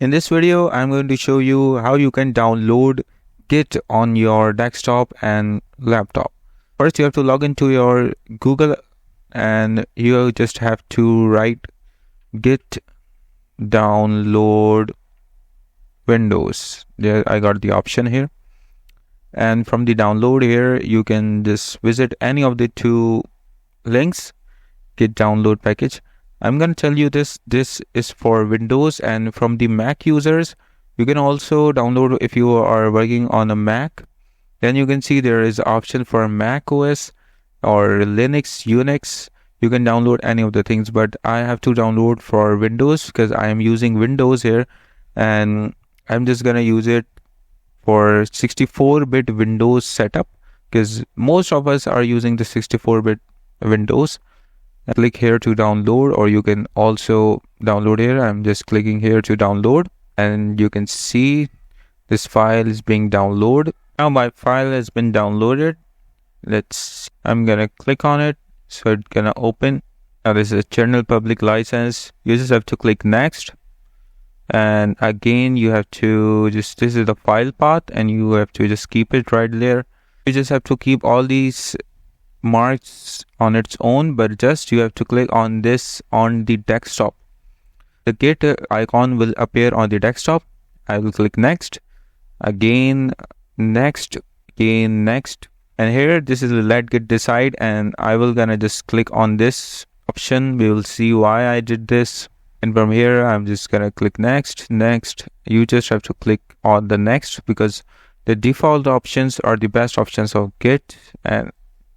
In this video, I'm going to show you how you can download Git on your desktop and laptop. First, you have to log into your Google and you just have to write Git download Windows. There, I got the option here. And from the download here, you can just visit any of the two links, Git download package. I'm going to tell you this is for Windows, and from the Mac users, you can also download if you are working on a Mac. Then you can see there is option for Mac OS or Linux, Unix. You can download any of the things, but I have to download for Windows because I am using Windows here, and I'm just going to use it for 64-bit Windows setup because most of us are using the 64-bit Windows. Click here to download, or you can also download here. I'm just clicking here to download, and you can see this file is being downloaded. Now my file has been downloaded. I'm gonna click on it, so it's gonna open. Now this is a general public license. You just have to click next, and again you have to this is the file path, and you have to just keep it right there. You just have to keep all these marks on its own, but just you have to click on this on the desktop. The Git icon will appear on the desktop. I will click next, again next, again next, and here this is let Git decide, and I will gonna just click on this option. We will see why I did this, and from here I'm just gonna click next. You just have to click on the next because the default options are the best options of Git. And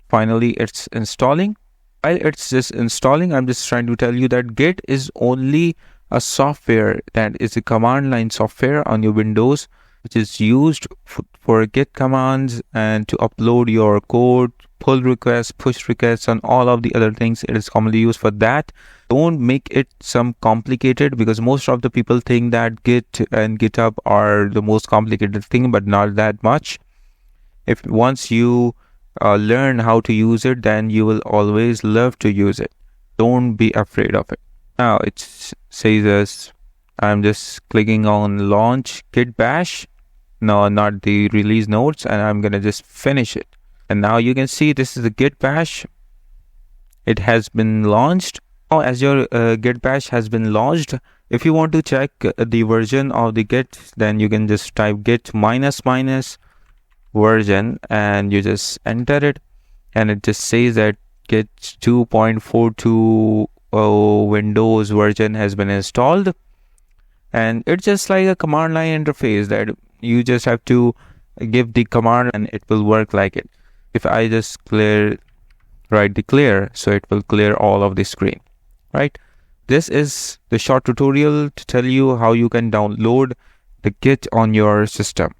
finally it's installing. While it's just installing, I'm just trying to tell you that Git is only a software that is a command line software on your Windows, which is used for Git commands and to upload your code, pull requests, push requests, and all of the other things. It is commonly used for that. Don't make it some complicated, because most of the people think that Git and GitHub are the most complicated thing, but not that much. If once you learn how to use it, then you will always love to use it. Don't be afraid of it. Now it says us, I'm just clicking on launch Git bash. No, not the release notes, and I'm gonna just finish it. And now you can see this is the Git bash. It has been launched. Now as your Git bash has been launched, if you want to check the version of the Git, then you can just type git minus version, and you just enter it, and it just says that Git 2.42 Windows version has been installed. And it's just like a command line interface that you just have to give the command and it will work like it. If I just write the clear, so it will clear all of the screen, right? This is the short tutorial to tell you how you can download the Git on your system.